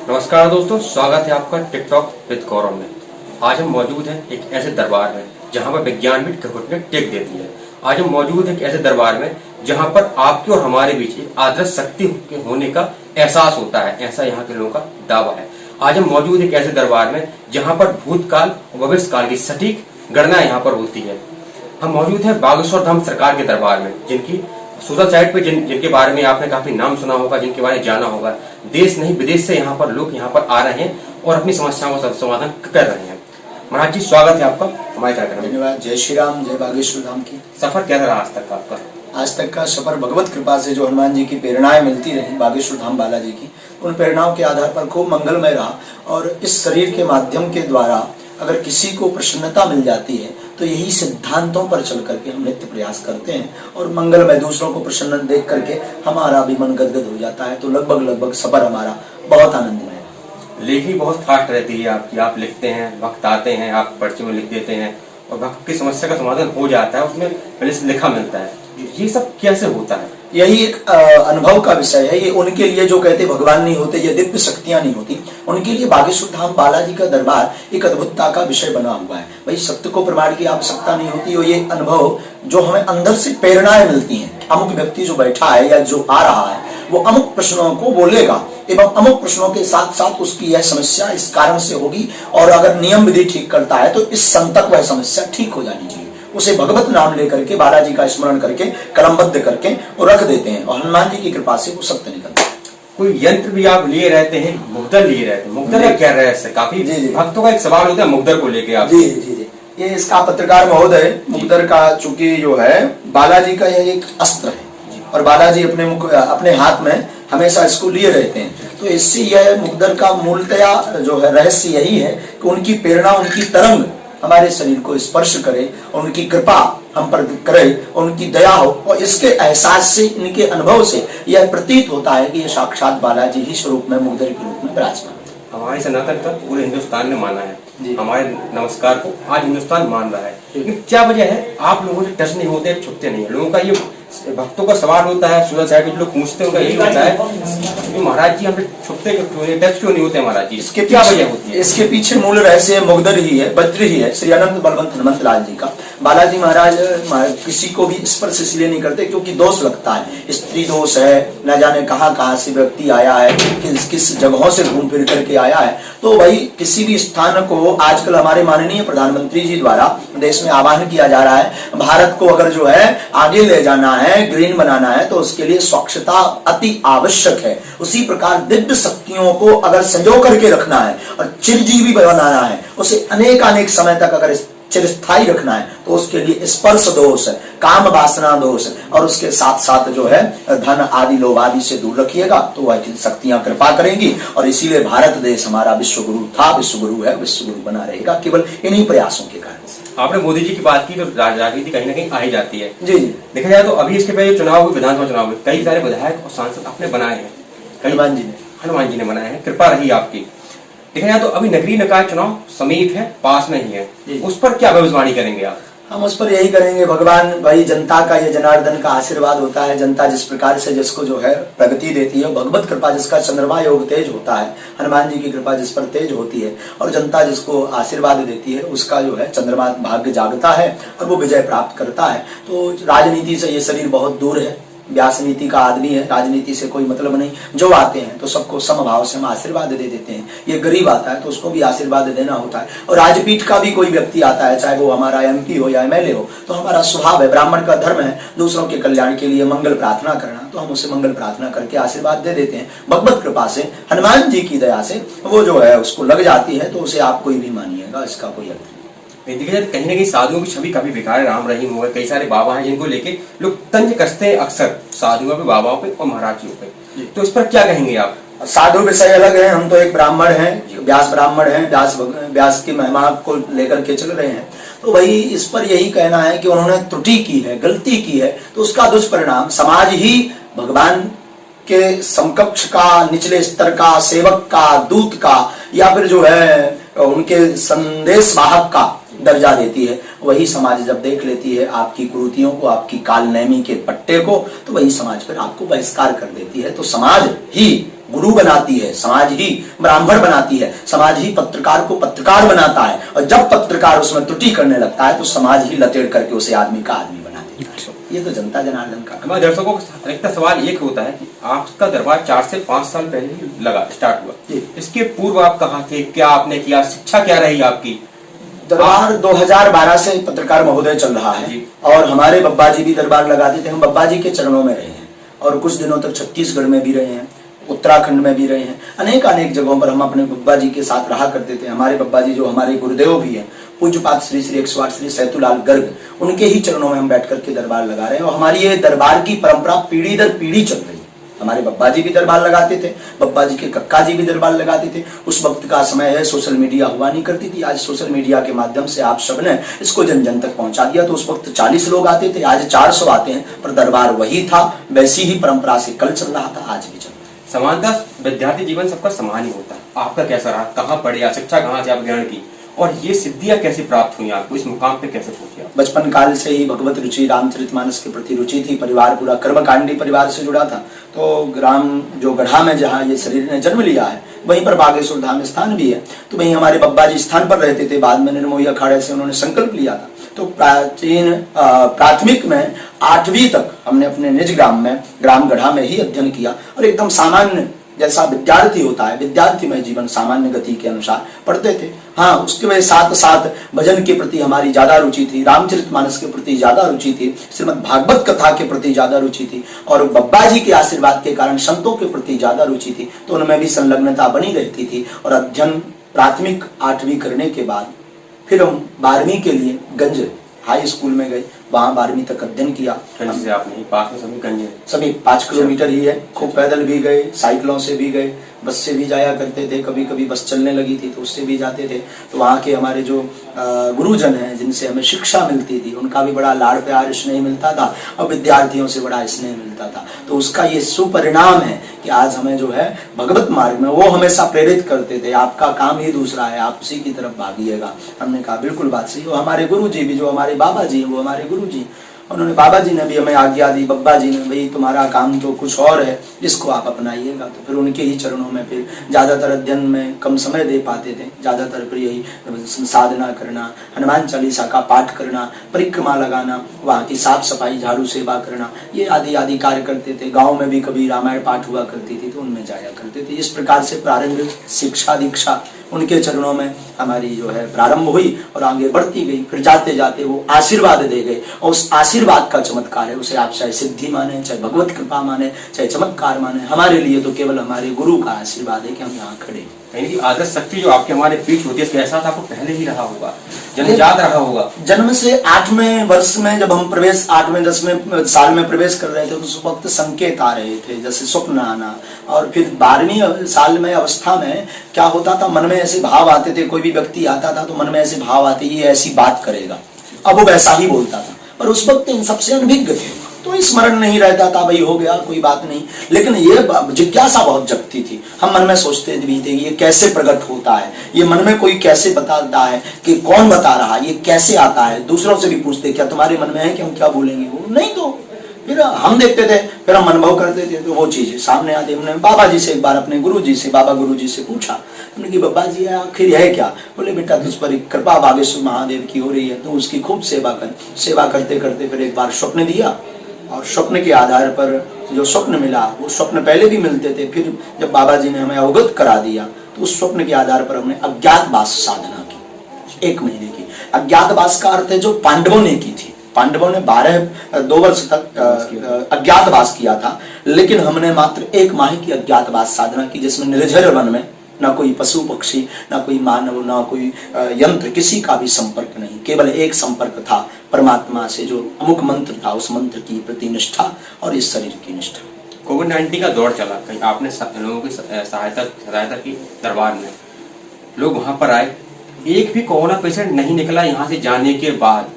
नमस्कार दोस्तों, स्वागत है आपका टिकटॉक विद गौरव में। आज हम मौजूद हैं एक ऐसे दरबार में जहां पर विज्ञान भी घुटने टेक देती है। आज हम मौजूद हैं एक ऐसे दरबार में जहां पर आपके और हमारे बीच एक आदर्श शक्ति के होने का एहसास होता है, ऐसा यहाँ के लोगों का दावा है। आज हम मौजूद एक ऐसे दरबार में जहाँ पर भूतकाल और भविष्य काल की सटीक गणना यहाँ पर होती है। हम मौजूद हैं बागेश्वर धाम सरकार के दरबार में, जिनकी सोशल साइट पे जिनके बारे में आपने काफी नाम सुना होगा, जिनके बारे में जाना होगा। देश नहीं विदेश से यहाँ पर लोग यहाँ पर आ रहे हैं और अपनी समस्याओं का समाधान कर रहे हैं। महाराज जी, स्वागत है आपका हमारे कार्यक्रम में। धन्यवाद। जय श्री राम, जय बागेश्वर धाम की। सफर कैसा रहा आज तक का आपका? आज तक का सफर भगवत कृपा से जो हनुमान जी की प्रेरणाएं मिलती रही, बागेश्वर धाम बालाजी की, उन प्रेरणाओं के आधार पर खूब मंगलमय रहा। और इस शरीर के माध्यम के द्वारा अगर किसी को प्रसन्नता मिल जाती है तो यही सिद्धांतों पर चल करके हम नित्य प्रयास करते हैं और मंगलमय दूसरों को प्रसन्न देख करके हमारा भी मन गदगद हो जाता है। तो लगभग सफर हमारा बहुत आनंदमय है। लेखनी बहुत फास्ट रहती है आपकी, आप लिखते हैं, वक्त आते हैं, आप पर्चे में लिख देते हैं और भक्त की समस्या का समाधान हो जाता है, उसमें पहले से लिखा मिलता है। ये सब कैसे होता है? यही एक अनुभव का विषय है। ये उनके लिए जो कहते भगवान नहीं होते, ये दिव्य शक्तियां नहीं होती, उनके लिए बागेश्वर धाम बालाजी का दरबार एक अद्भुतता का विषय बना हुआ है। भाई सत्य को प्रमाण की आवश्यकता नहीं होती, और ये अनुभव जो हमें अंदर से प्रेरणाएं मिलती हैं। अमुक व्यक्ति जो बैठा है या जो आ रहा है वो अमुक प्रश्नों को बोलेगा एवं अमुक प्रश्नों के साथ साथ उसकी यह समस्या इस कारण से होगी, और अगर नियम विधि ठीक करता है तो इस संतक वह समस्या ठीक हो जानी चाहिए। उसे भगवत नाम लेकर के, बालाजी का स्मरण करके, कलमबद्ध करके वो रख देते हैं और हनुमान जी की कृपा से वो सत्य निकलता है। कोई यंत्र भी आप लिए रहते हैं, मुग्दर लिए रहते हैं, मुग्दर का क्या रहस्य? काफी भक्तों का एक सवाल होता है मुग्दर को लेके आप। जी, ये इसका पत्रकार महोदय, मुग्दर का चूंकि जो है बालाजी का यह एक अस्त्र है और बालाजी अपने हाथ में हमेशा इसको लिए रहते हैं। तो इससे यह मुग्दर का मूलतया जो है रहस्य यही है कि उनकी प्रेरणा, उनकी तरंग हमारे शरीर को स्पर्श करे और उनकी कृपा हम पर करे और उनकी दया हो। और इसके एहसास से, इनके अनुभव से यह प्रतीत होता है कि यह साक्षात बालाजी ही स्वरूप में, मुग्दर के रूप में विराजमान है। हमारे सनातन का पूरे हिंदुस्तान ने माना है, हमारे नमस्कार को आज हिंदुस्तान मान रहा है, लेकिन क्या वजह है आप लोगों से टच नहीं होते, छुपते नहीं है? लोगों का ये भक्तों का सवाल होता है, सोशल साइट पे लोग पूछते हैं, उनका यही होता है कि महाराज जी हम छुपते क्यों नहीं, टच क्यों नहीं होते महाराज जी? इसके क्या वजह होती है? इसके पीछे मूल रहस्य मुग्दर ही है, वज्र ही है, श्री अनंत बलवंत हनुमंत लाल जी का। बालाजी महाराज किसी को भी स्पर्श इसलिए नहीं करते क्योंकि दोष लगता है, स्त्री दोष है, न जाने कहाँ से व्यक्ति आया है, किस जगहों से घूम फिर करके आया है। तो भाई किसी भी स्थान को आजकल हमारे माननीय प्रधानमंत्री जी द्वारा देश में आह्वान किया जा रहा है, भारत को अगर जो है आगे ले जाना है, ग्रीन बनाना है, तो उसके लिए स्वच्छता अति आवश्यक है। उसी प्रकार दिव्य शक्तियों को अगर संजो करके रखना है और चिरजीवी बनाना है, उसे अनेक समय तक अगर चिरस्थायी रखना है, तो उसके लिए स्पर्श दोष है, काम वासना दोष है, और उसके साथ साथ जो है धन आदि लोभ आदि से दूर रखिएगा तो वह शक्तियां कृपा करेंगी। और इसीलिए भारत देश हमारा विश्व गुरु था, विश्व गुरु है, विश्व गुरु बना रहेगा केवल इन्हीं प्रयासों के कारण से। आपने मोदी जी की बात की तो राजनीति कहीं ना कहीं आ ही जाती है। जी, देखा जाए तो अभी इसके पहले चुनाव हुए, विधानसभा चुनाव हुए, कई सारे विधायक और सांसद आपने बनाए हैं, हनुमान जी ने बनाए हैं, कृपा रही आपकी। देखा जाए तो अभी नगरीय निकाय चुनाव समीप है, पास में ही है, उस पर क्या भविष्यवाणी करेंगे आप? हम उस पर यही करेंगे, भगवान भाई जनता का, ये जनार्दन का आशीर्वाद होता है। जनता जिस प्रकार से जिसको जो है प्रगति देती है, भगवत कृपा जिसका चंद्रमा योग तेज होता है, हनुमान जी की कृपा जिस पर तेज होती है और जनता जिसको आशीर्वाद देती है, उसका जो है चंद्रमा भाग्य जागता है और वो विजय प्राप्त करता है। तो राजनीति से ये शरीर बहुत दूर है, व्यास नीति का आदमी है, राजनीति से कोई मतलब नहीं। जो आते हैं तो सबको समभाव से हम आशीर्वाद दे देते हैं। ये गरीब आता है तो उसको भी आशीर्वाद देना होता है, और राजपीठ का भी कोई व्यक्ति आता है, चाहे वो हमारा MP हो या MLA हो, तो हमारा स्वभाव है, ब्राह्मण का धर्म है दूसरों के कल्याण के लिए मंगल प्रार्थना करना, तो हम उसे मंगल प्रार्थना करके आशीर्वाद दे देते हैं। भगवत कृपा से, हनुमान जी की दया से वो जो है उसको लग जाती है, तो उसे आप कोई भी मानिएगा, इसका कोई अर्थ नहीं। देखिए जाए कहीं ना कहीं साधुओं की छवि काफी बेकार है, राम रहीम हुए, कई सारे बाबा हैं जिनको लेके लोग तंज कसते हैं अक्सर साधुओं पे, बाबाओं पे और महाराजियों पे, तो इस पर क्या कहेंगे आप? साधु विषय अलग है, हम तो एक ब्राह्मण हैं, व्यास ब्राह्मण हैं, व्यास की महिमा को लेकर के चल रहे हैं। तो वही इस पर यही कहना है कि उन्होंने त्रुटि की है, गलती की है, तो उसका दुष्परिणाम समाज ही भगवान के समकक्ष का, निचले स्तर का, सेवक का, दूत का, या फिर जो है उनके संदेश वाहक का दर्जा देती है। वही समाज जब देख लेती है आपकी कुरीतियों को, आपकी कालनेमी के पट्टे को, तो वही समाज फिर आपको बहिष्कार कर देती है। तो समाज ही गुरु बनाती है, समाज ही ब्राह्मण बनाती है, समाज ही पत्रकार को पत्रकार बनाता है, और जब पत्रकार उसमें त्रुटि करने लगता है तो समाज ही लतेड़ करके उसे आदमी का आदमी बना देता है। ये तो जनता जनार्दन का। हमारे दर्शकों का एक सवाल एक होता है कि आपका दरबार 4 से 5 साल पहले ही लगा स्टार्ट हुआ, इसके पूर्व आप कहाँ थे, क्या आपने किया, शिक्षा क्या रही आपकी? दरबार 2012 से पत्रकार महोदय चल रहा है, और हमारे बब्बा जी भी दरबार लगाते थे। हम बब्बा जी के चरणों में रहे हैं, और कुछ दिनों तक छत्तीसगढ़ में भी रहे हैं, उत्तराखंड में भी रहे हैं, अनेक जगहों पर हम अपने बब्बा जी के साथ रहा करते थे। हमारे बब्बा जी जो हमारे गुरुदेव भी हैं, पूज्यपात श्री श्री 108 श्री सैतुलाल गर्ग, उनके ही चरणों में हम बैठ करके दरबार लगा रहे हैं, और हमारी ये दरबार की परंपरा पीढ़ी दर पीढ़ी चल रही है। हमारे बब्बा जी भी दरबार लगाते थे, बब्बा जी के कक्का जी भी दरबार लगाते थे। उस वक्त का समय है, सोशल मीडिया हुआ नहीं करती थी। आज सोशल मीडिया के माध्यम से आप सबने इसको जन जन तक पहुंचा दिया। तो उस वक्त 40 लोग आते थे, आज 400 आते हैं, पर दरबार वही था, वैसी ही परंपरा से कल चल रहा था, आज भी चल रहा है। समानता, विद्यार्थी जीवन सबका समान ही होता है। आपका कैसा रहा, कहाँ पढ़े, या शिक्षा कहाँ से आप ग्रहण की, और ये सिद्धियां कैसे प्राप्त हुई आपको, इस मुकाम पे कैसे पहुंचे आप? बचपन काल से ही भगवत रुचि, रामचरितमानस के प्रति रुचि थी। परिवार पूरा कर्मकांडी परिवार से जुड़ा था। तो ग्राम जो गढ़ा में जहाँ ये शरीर ने जन्म लिया है, वहीं पर बागेश्वर धाम स्थान भी है। तो वहीं हमारे बब्बा जी स्थान पर रहते थे। बाद में निर्मोही अखाड़े से उन्होंने संकल्प लिया था। तो प्राथमिक में 8वीं तक हमने अपने निज ग्राम में, ग्राम गढ़ा में ही अध्ययन किया, और एकदम सामान्य जैसा विद्यार्थी होता है, विद्यार्थी में जीवन सामान्य गति के अनुसार पढ़ते थे। हाँ, उसके साथ साथ भजन के प्रति हमारी ज्यादा रुचि थी, रामचरितमानस के प्रति ज्यादा रुचि थी, श्रीमद् भागवत कथा के प्रति ज्यादा रुचि थी, और बब्बा जी के आशीर्वाद के कारण संतों के प्रति ज्यादा रुचि थी। तो उनमें भी संलग्नता बनी रहती थी। और अध्ययन प्राथमिक 8वीं करने के बाद फिर हम 12वीं के लिए गंज हाई स्कूल में गए, वहां 12वीं तक अध्ययन किया। से आपने पास में सभी गंज है, सभी 5 किलोमीटर ही है। खूब पैदल भी गए, साइकिलों से भी गए, बस से भी जाया करते थे। कभी कभी बस चलने लगी थी तो उससे भी जाते थे। तो वहाँ के हमारे जो गुरुजन हैं, जिनसे हमें शिक्षा मिलती थी, उनका भी बड़ा लाड़ प्यार स्नेह मिलता था, और विद्यार्थियों से बड़ा स्नेह मिलता था। तो उसका ये सुपरिणाम है कि आज हमें जो है भगवत मार्ग में वो हमेशा प्रेरित करते थे, आपका काम ही दूसरा है, आप उसी की तरफ भागिएगा। हमने कहा बिल्कुल बात सही। और हमारे गुरु जी भी, जो हमारे बाबा जी हैं, वो हमारे गुरु जी, उन्होंने, बाबा जी ने भी हमें आज्ञा दी, बब्बा जी ने, भाई तुम्हारा काम तो कुछ और है, इसको आप अपनाइएगा। तो फिर उनके ही चरणों में फिर ज्यादातर अध्ययन में कम समय दे पाते थे, ज्यादातर फिर यही साधना करना, हनुमान चालीसा का पाठ करना, परिक्रमा लगाना, वहाँ की साफ सफाई, झाड़ू सेवा करना, ये आदि आदि कार्य करते थे। गाँव में भी कभी रामायण पाठ हुआ करती थी तो उनमें जाया करते थे। इस प्रकार से प्रारंभिक शिक्षा दीक्षा उनके चरणों में हमारी जो है प्रारंभ हुई, और आगे बढ़ती गई। फिर जाते जाते वो आशीर्वाद दे गए, और उस आशीर्वाद का चमत्कार है, उसे आप चाहे सिद्धि माने, चाहे भगवत कृपा माने, चाहे चमत्कार माने, हमारे लिए तो केवल हमारे गुरु का आशीर्वाद है कि हम यहाँ खड़े। यानी आदर्श शक्ति जो आपके हमारे पीठ होती है, इसका एहसास आपको पहले ही रहा होगा, जन्मजात रहा होगा। जन्म से 8वें वर्ष में जब हम प्रवेश 8वें 10वें साल में प्रवेश कर रहे थे, तो उस वक्त संकेत आ रहे थे, जैसे स्वप्न आना। और फिर 12वीं साल में अवस्था में क्या होता था, मन में ऐसे भाव आते थे। कोई भी व्यक्ति आता था तो मन में ऐसे भाव आते, ये ऐसी बात करेगा, अब वो वैसा ही बोलता था। पर उस वक्त इन सबसे अनभिज्ञ थे, तो स्मरण नहीं रहता था, भाई हो गया कोई बात नहीं। लेकिन ये जिज्ञासा बहुत जगती थी। हम मन में सोचते भी थे, ये कैसे प्रकट होता है, ये मन में कोई कैसे बताता है, कि कौन बता रहा है, ये कैसे आता है। दूसरों से भी पूछते, क्या तुम्हारे मन में है कि हम क्या बोलेंगे, वो नहीं। तो फिर हम देखते थे, फिर हम अनुभव करते थे, तो वो चीज सामने आती। हमने बाबा जी से एक बार, अपने गुरु जी से, बाबा गुरु जी से पूछा, हमने कि बाबा जी आखिर है क्या? बोले बेटा तुझ पर कृपा बागेश्वर महादेव की हो रही है, तो उसकी खूब सेवा कर। सेवा करते करते फिर एक बार स्वप्न दिया, और स्वप्न के आधार पर जो स्वप्न मिला, वो स्वप्न पहले भी मिलते थे। फिर जब बाबा जी ने हमें अवगत करा दिया, तो उस स्वप्न के आधार पर हमने अज्ञातवास साधना की 1 महीने की। अज्ञातवास का अर्थ है जो पांडवों ने की थी। पांडवों ने 2 वर्ष तक अज्ञातवास किया था, लेकिन हमने मात्र 1 माह की अज्ञातवास साधना की, जिसमें निर्जर वन में ना कोई पशु पक्षी, ना कोई मानव, ना कोई यंत्र, किसी का भी संपर्क नहीं। केवल एक संपर्क था परमात्मा से, जो अमुक मंत्र था, उस मंत्र की प्रति निष्ठा और इस शरीर की निष्ठा। कोविड-19 का दौर चला, कहीं आपने लोगों की सहायता की दरबार में, लोग वहां पर आए, एक भी कोरोना पेशेंट नहीं निकला यहाँ से जाने के बाद।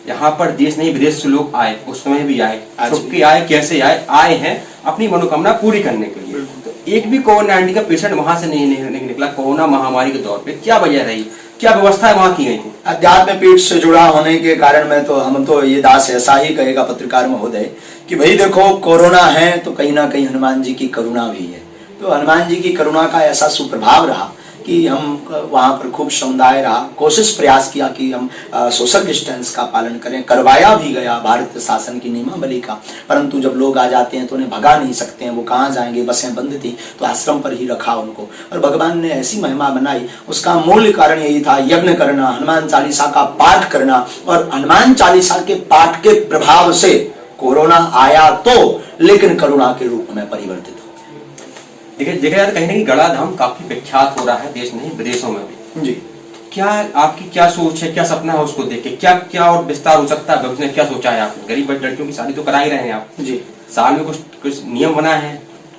यहाँ पर देश नहीं विदेश से लोग आए, उस समय भी आए, छुप के आए, कैसे आए, आए हैं अपनी मनोकामना पूरी करने के लिए। तो एक भी कोविड-19 का पेशेंट वहां से नहीं निकला कोरोना महामारी के दौर पे, क्या वजह रही? क्या व्यवस्था वहां की गई थी? अध्यात्म पीठ से जुड़ा होने के कारण हम तो ये दास ऐसा ही कहेगा पत्रकार महोदय कि भाई देखो, कोरोना है तो कहीं ना कहीं हनुमान जी की करुणा भी है। तो हनुमान जी की करुणा का ऐसा सुप्रभाव रहा कि हम वहां पर खूब समुदाय रहा, कोशिश प्रयास किया कि हम सोशल डिस्टेंस का पालन करें, करवाया भी गया भारत शासन की नियमावली का, परंतु जब लोग आ जाते हैं तो उन्हें भगा नहीं सकते हैं, वो कहाँ जाएंगे, बसें बंद थी, तो आश्रम पर ही रखा उनको। और भगवान ने ऐसी महिमा बनाई, उसका मूल कारण यही था, यज्ञ करना, हनुमान चालीसा का पाठ करना, और हनुमान चालीसा के पाठ के प्रभाव से कोरोना आया तो, लेकिन करुणा के रूप में परिवर्तित। देखा जाए तो कहीं ना कहीं गड़ा धाम काफी विख्यात हो रहा है, देश में विदेशों में भी जी। क्या आपकी क्या सोच है, क्या सपना है उसको देख के, क्या क्या और विस्तार हो सकता है भविष्य में? क्या सोचा है आपने? गरीब लड़कियों की शादी तो करा ही रहे हैं आप जी। साल में कुछ नियम बना है,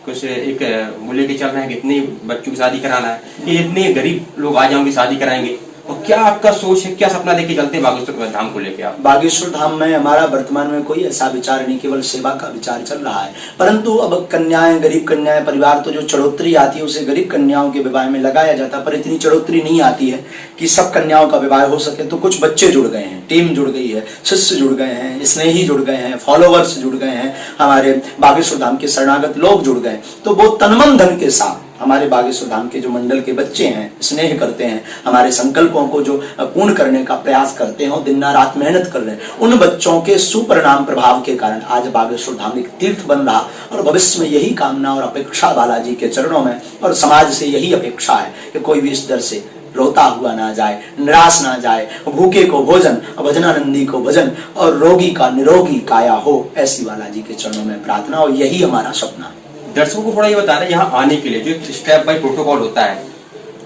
कुछ एक वो लेके चल रहे हैं कि इतने बच्चों की शादी कराना है, कि इतने गरीब लोग आ जाएंगे शादी कराएंगे, और क्या आपका सोच है, क्या सपना लेके चलते हैं बागेश्वर धाम को लेके आप? बागेश्वर धाम में हमारा वर्तमान में कोई ऐसा विचार नहीं, केवल सेवा का विचार चल रहा है। परंतु अब कन्याएं, गरीब कन्याएं, परिवार तो जो चढ़ोतरी आती है उसे गरीब कन्याओं के विवाह में लगाया जाता है, पर इतनी चढ़ोतरी नहीं आती है कि सब कन्याओं का विवाह हो सके। तो कुछ बच्चे जुड़ गए हैं, टीम जुड़ गई है, शिष्य जुड़ गए हैं, स्नेही जुड़ गए हैं, फॉलोवर्स जुड़ गए हैं, हमारे बागेश्वर धाम के शरणागत लोग जुड़ गए। तो वो तनमन धन के साथ हमारे बागेश्वर धाम के जो मंडल के बच्चे हैं, स्नेह करते हैं, हमारे संकल्पों को जो पूर्ण करने का प्रयास करते हैं और दिन रात मेहनत कर रहे हैं, उन बच्चों के सुपरिणाम प्रभाव के कारण आज बागेश्वर धाम एक तीर्थ बन रहा। और भविष्य में यही कामना और अपेक्षा बालाजी के चरणों में, और समाज से यही अपेक्षा है कि कोई भी इस दर से रोता हुआ ना जाए, निराश ना जाए, भूखे को भोजन, भजनानंदी को भजन, और रोगी का निरोगी काया हो, ऐसी बालाजी के चरणों में प्रार्थना, और यही हमारा सपना है। दर्शकों को थोड़ा ये बता रहे हैं, यहाँ आने के लिए जो स्टेप बाय प्रोटोकॉल होता है,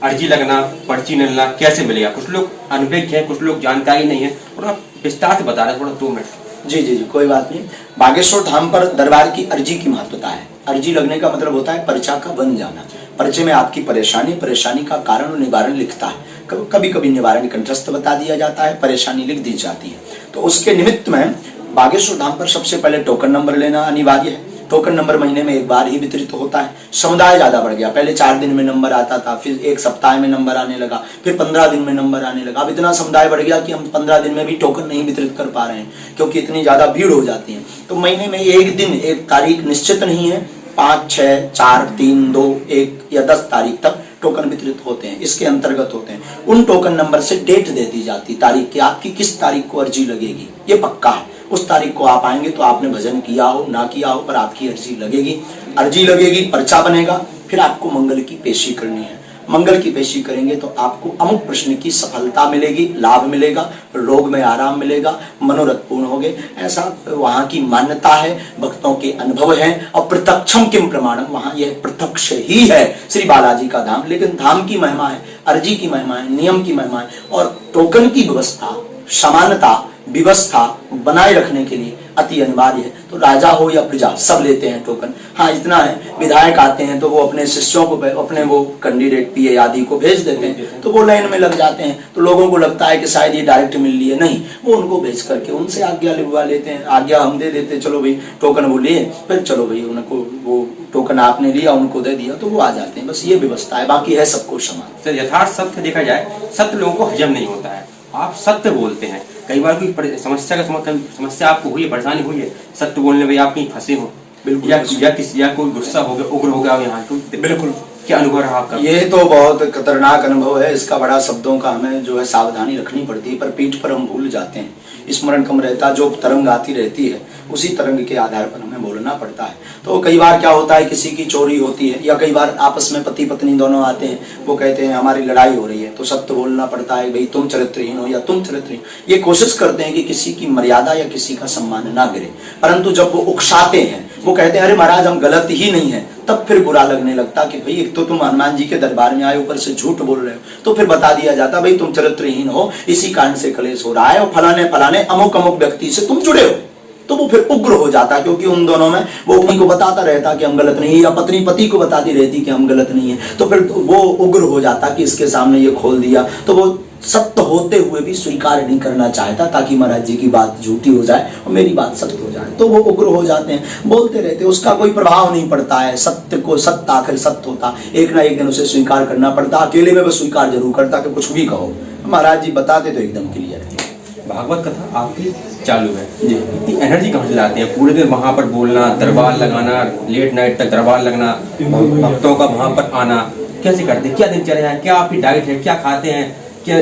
अर्जी लगना, पर्ची मिलना, कैसे मिलेगा? कुछ लोग अनभिज्ञ हैं, कुछ लोग जानकारी नहीं है, और आप विस्तार से बता रहे हैं, थोड़ा 2 मिनट। जी जी जी, कोई बात नहीं। बागेश्वर धाम पर दरबार की अर्जी की महत्वता है। अर्जी लगने का मतलब होता है पर्चा का बन जाना। पर्चे में आपकी परेशानी का कारण और निवारण लिखता है। कभी कभी निवारण कंठस्थ बता दिया जाता है, परेशानी लिख दी जाती है। तो उसके निमित्त में बागेश्वर धाम पर सबसे पहले टोकन नंबर लेना अनिवार्य है। टोकन नंबर महीने में एक बार ही वितरित होता है। समुदाय ज्यादा बढ़ गया, पहले 4 दिन में नंबर आता था, फिर 1 सप्ताह में नंबर आने लगा, फिर 15 दिन में नंबर आने लगा। अब इतना समुदाय बढ़ गया कि हम 15 दिन में भी टोकन नहीं वितरित कर पा रहे हैं, क्योंकि इतनी ज्यादा भीड़ हो जाती है। तो महीने में एक दिन, एक तारीख निश्चित नहीं है, 5, 6, 4, 3, 2, 1 या 10 तारीख तक टोकन वितरित होते हैं, इसके अंतर्गत होते हैं। उन टोकन नंबर से डेट दे दी जाती, तारीख की, आपकी किस तारीख को अर्जी लगेगी, ये पक्का है। उस तारीख को आप आएंगे तो आपने भजन किया हो ना किया हो, पर आपकी अर्जी लगेगी। अर्जी लगेगी, पर्चा बनेगा, फिर आपको मंगल की पेशी करनी है। मंगल की पेशी करेंगे तो आपको अमुक प्रश्न की सफलता मिलेगी, लाभ मिलेगा, रोग में आराम मिलेगा, मनोरथ पूर्ण हो गए, ऐसा वहां की मान्यता है, भक्तों के अनुभव है। और प्रत्यक्षम किम प्रमाणम, वहां यह प्रत्यक्ष ही है श्री बालाजी का धाम। लेकिन धाम की महिमा है, अर्जी की महिमा है, नियम की महिमा है, और टोकन की व्यवस्था, समानता व्यवस्था बनाए रखने के लिए अति अनिवार्य है। तो राजा हो या प्रजा, सब लेते हैं टोकन। हाँ, इतना है, विधायक आते हैं तो वो अपने शिष्यों को, अपने वो कैंडिडेट पीए आदि को भेज देते हैं, तो वो लाइन में लग जाते हैं। तो लोगों को लगता है कि शायद ये डायरेक्ट मिल लिए, नहीं, वो उनको भेज करके उनसे आज्ञा लिखवा लेते हैं। आज्ञा हम दे देते, चलो भाई टोकन वो लिए, फिर चलो भाई उनको वो टोकन आपने लिया, उनको दे दिया, तो वो आ जाते हैं। बस ये व्यवस्था है, बाकी है सबको समान। यथार्थ सत्य देखा जाए, सत्य लोगों को हजम नहीं होता है। आप सत्य बोलते हैं, कई बार कोई समस्या आपको हुई है, परेशानी हुई है, सत्य बोलने में आप कहीं फंसे हो, बिल्कुल, या कोई गुस्सा हो गया, उग्र हो गया यहाँ तो बिल्कुल, क्या अनुभव रहा आपका? ये तो बहुत खतरनाक अनुभव है, इसका बड़ा शब्दों का हमें जो है सावधानी रखनी पड़ती है, पर पीठ पर हम भूल जाते हैं, स्मरण कम रहता, जो तरंग आती रहती है उसी तरंग के आधार पर हमें बोलना पड़ता है। तो कई बार क्या होता है, किसी की चोरी होती है, या कई बार आपस में पति पत्नी दोनों आते हैं, वो कहते हैं हमारी लड़ाई हो रही है, तो सत्य बोलना पड़ता है, भाई तुम चरित्रहीन हो या तुम चरित्रहीन। ये कोशिश करते हैं कि किसी की मर्यादा या किसी का सम्मान ना गिरे, परंतु जब वो उकसाते हैं, वो कहते हैं अरे महाराज हम गलत ही नहीं है, तब फिर बुरा लगने लगता कि भाई एक तो तुम हनुमान जी के दरबार में आए, ऊपर से झूठ बोल रहे हो। तो फिर बता दिया जाता भाई तुम चरित्रहीन हो, इसी कारण से कलेश हो रहा है, और फलाने फलाने अमुक अमुक व्यक्ति से तुम जुड़े हो। तो वो फिर उग्र हो जाता, क्योंकि उन दोनों में वो पत्नी को बताता रहता कि हम गलत नहीं है, या पत्नी पति को बताती रहती कि हम गलत नहीं है। तो फिर वो उग्र हो जाता कि इसके सामने ये खोल दिया, तो वो सत्य होते हुए भी स्वीकार नहीं करना चाहता, ताकि महाराज जी की बात झूठी हो जाए और मेरी बात सत्य हो जाए। तो वो उग्र हो जाते हैं, बोलते रहते, उसका कोई प्रभाव नहीं पड़ता है। सत्य को सत्य आखिर सत्य होता, एक ना एक दिन उसे स्वीकार करना पड़ता। अकेले में वो स्वीकार जरूर करता कि कुछ भी कहो, महाराज जी बताते तो एकदम क्लियर है। भागवत कथा आपकी चालू है जी। इतनी एनर्जी कहाँ से लाते हैं? पूरे दिन वहाँ पर बोलना, दरबार लगाना, लेट नाइट तक दरबार लगना, भक्तों का वहाँ पर आना, कैसे करते हैं? क्या दिनचर्या है? क्या आपकी डाइट है? क्या खाते हैं? क्या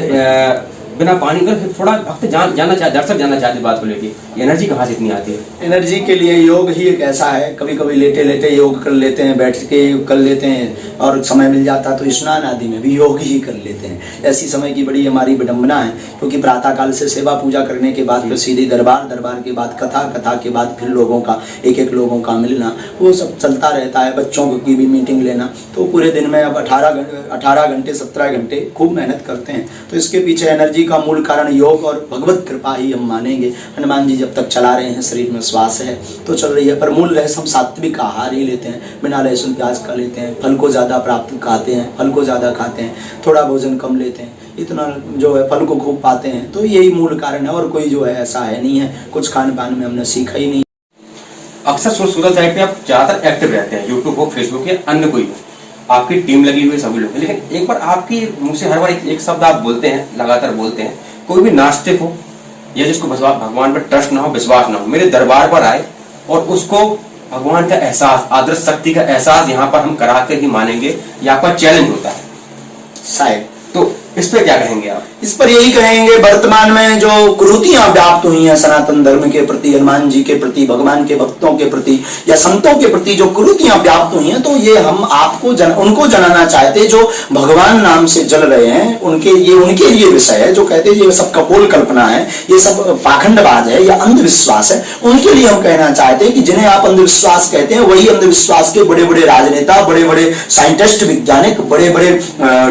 बिना पानी का? थोड़ा भक्त जानना चाहते, दर्शक जानना चाहते बात को लेके, एनर्जी कहाँ से इतनी आती है? एनर्जी के लिए योग ही एक ऐसा है, कभी कभी लेटे लेटे योग कर लेते हैं, बैठ के योग कर लेते हैं, और समय मिल जाता तो स्नान आदि में भी योग ही कर लेते हैं। ऐसी समय की बड़ी हमारी विडंबना है, क्योंकि प्रातः काल से सेवा पूजा करने के बाद फिर सीधी दरबार, दरबार के बाद कथा, कथा के बाद फिर लोगों का एक लोगों का मिलना, वो सब चलता रहता है। बच्चों की भी मीटिंग लेना, तो पूरे दिन में अब 18 घंटे 17 घंटे खूब मेहनत करते हैं। तो इसके पीछे एनर्जी का मूल कारण योग और भगवत कृपा ही हम मानेंगे। हनुमान जी जब तक चला रहे हैं, शरीर में श्वास है तो चल रही है, पर मूल रहस्य हम सात्विक आहार ही लेते हैं, बिना लहसुन प्याज का लेते हैं, फल को ज़्यादा प्राप्त खाते हैं, फल को ज़्यादा खाते हैं, थोड़ा भोजन कम लेते हैं, इतना जो है फल को खूब पाते हैं। तो यही मूल कारण है, और कोई जो है ऐसा है नहीं है, कुछ खान पान में हमने सीखा ही नहीं। अक्सर सोशल साइट पे आप ज़्यादातर एक्टिव रहते हैं, यूट्यूब हो, फेसबुक या अन्य कोई हो, आपकी टीम लगी हुई है, सभी लोग, लेकिन एक बार आपकी मुंह से हर बार एक शब्द आप बोलते हैं, लगातार बोलते हैं, कोई भी नास्तिक हो या जिसको भगवान पर ट्रस्ट ना हो, विश्वास ना हो, मेरे दरबार पर आए और उसको भगवान का एहसास, आदर्श शक्ति का एहसास यहाँ पर हम करा के ही मानेंगे, यहाँ पर चैलेंज होता है शायद। तो इस पे क्या कहेंगे आप? इस पर यही कहेंगे, वर्तमान में जो कुरीतियां व्याप्त हुई हैं सनातन धर्म के प्रति, हनुमान जी के प्रति, भगवान के भक्तों के प्रति या संतों के प्रति जो कुरीतियां व्याप्त हुई हैं, तो ये हम आपको उनको जनाना चाहते, जो भगवान नाम से जल रहे हैं, उनके लिए विषय है, जो कहते हैं ये सब कपोल कल्पना है, ये सब पाखंडबाज है या अंधविश्वास है, उनके लिए हम कहना चाहते हैं कि जिन्हें आप अंधविश्वास कहते हैं, वही अंधविश्वास के बड़े बड़े राजनेता, बड़े बड़े साइंटिस्ट, वैज्ञानिक, बड़े बड़े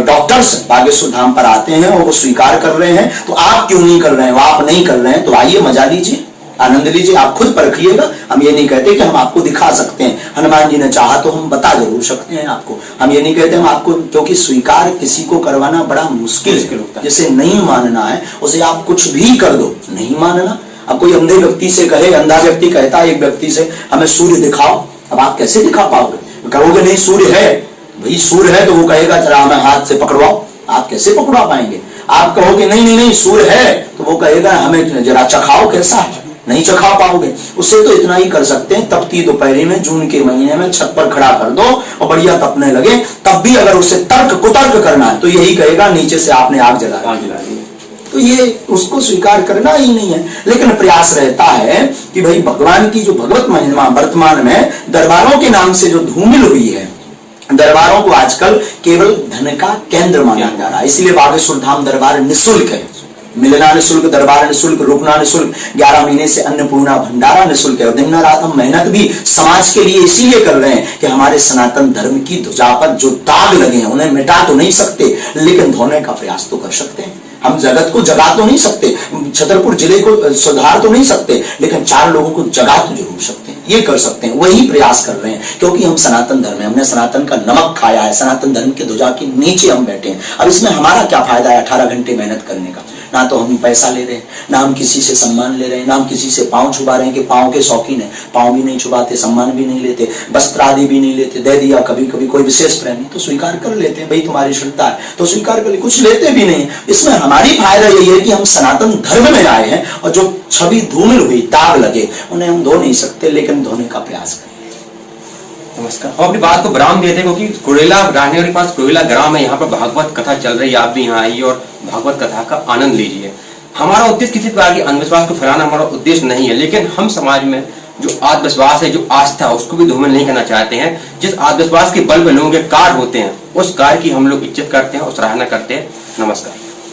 डॉक्टर्स बागेश्वर धाम पर आते हैं और वो स्वीकार कर रहे हैं। तो आप क्यों नहीं कर रहे हैं? आप नहीं कर रहे हैं तो आइए, मजा लीजिए, आनंद लीजिए, आप खुद परखिएगा। हम ये नहीं कहते कि हम आपको दिखा सकते हैं, हनुमान जी ने चाहा तो हम बता जरूर सकते हैं आपको। हम ये नहीं कहते हम आपको, क्योंकि स्वीकार किसी को करवाना बड़ा मुश्किल है। जिसे नहीं मानना है उसे आप कुछ भी कर दो, नहीं मानना। अब कोई अंधे व्यक्ति से कहे, अंधा व्यक्ति कहता है एक व्यक्ति से हमें सूर्य दिखाओ, अब आप कैसे दिखा पाओगे? कहोगे नहीं सूर्य है, भाई सूर्य है, तो वो कहेगा जरा हमें हाथ से पकड़वाओ, आप कैसे पकड़वा पाएंगे? आप कहोगे नहीं नहीं नहीं सूर्य है, तो वो कहेगा हमें जरा चखाओ कैसा है, नहीं चखा पाओगे। उससे तो इतना ही कर सकते हैं, तपती दोपहरी में जून के महीने में छत पर खड़ा कर दो और बढ़िया तपने लगे, तब भी अगर उसे कुतर्क करना है तो यही कहेगा नीचे से आपने आग जला दी। तो ये उसको स्वीकार करना ही नहीं है। लेकिन प्रयास रहता है कि भाई भगवान की जो भगवत महिमा वर्तमान में दरबारों के नाम से जो धूमिल हुई है, दरबारों को आजकल केवल धन का केंद्र माना जा रहा है। इसलिए बागेश्वर धाम दरबार निःशुल्क है, मिलना निःशुल्क, दरबार निःशुल्क, रुकना निःशुल्क, 11 महीने से अन्नपूर्णा भंडारा निःशुल्क है। और दिन रात हम मेहनत भी समाज के लिए इसीलिए कर रहे हैं कि हमारे सनातन धर्म की ध्वजा पर जो दाग लगे हैं उन्हें मिटा तो नहीं सकते, लेकिन धोने का प्रयास तो कर सकते हैं। हम जगत को जगा तो नहीं सकते, छतरपुर जिले को सुधार तो नहीं सकते, लेकिन 4 लोगों को जगा तो जरूर सकते हैं। ये कर सकते हैं, वही प्रयास कर रहे हैं, क्योंकि हम सनातन धर्म है, हमने सनातन का नमक खाया है, सनातन धर्म के ध्वजा के नीचे हम बैठे हैं। अब इसमें हमारा क्या फायदा है 18 घंटे मेहनत करने का? ना तो हम पैसा ले रहे हैं, ना हम किसी से सम्मान ले रहे हैं, ना हम किसी से पांव छुपा रहे हैं कि पांव के शौकीन है, पांव भी नहीं छुपाते, सम्मान भी नहीं लेते, वस्त्र आदि भी नहीं लेते, दे दिया कभी कभी कोई विशेष प्रेमी तो स्वीकार कर लेते हैं, भाई तुम्हारी श्रद्धा है तो स्वीकार कर ले, कुछ लेते भी नहीं। इसमें हमारी फायदा यही है कि हम सनातन धर्म में आए हैं, और जो छवि धूमिल हुई, दाग लगे, उन्हें हम धो नहीं सकते, लेकिन धोने का प्रयास करें। नमस्कार। और अपनी बात को विराम देते हैं, क्योंकि कुड़ेला राजनगर के पास कुड़ेला ग्राम है, यहाँ पर भागवत कथा चल रही है, आप भी यहाँ आइए और भागवत कथा का आनंद लीजिए। हमारा उद्देश्य किसी प्रकार की अंधविश्वास को फैलाना हमारा उद्देश्य नहीं है, लेकिन हम समाज में जो आत्मविश्वास है, जो आस्था, उसको भी धूमिल नहीं करना चाहते हैं। जिस आत्मविश्वास के बल में लोगों के कार्य होते हैं, उस कार्य की हम लोग इज्जत करते हैं और सराहना करते हैं। नमस्कार।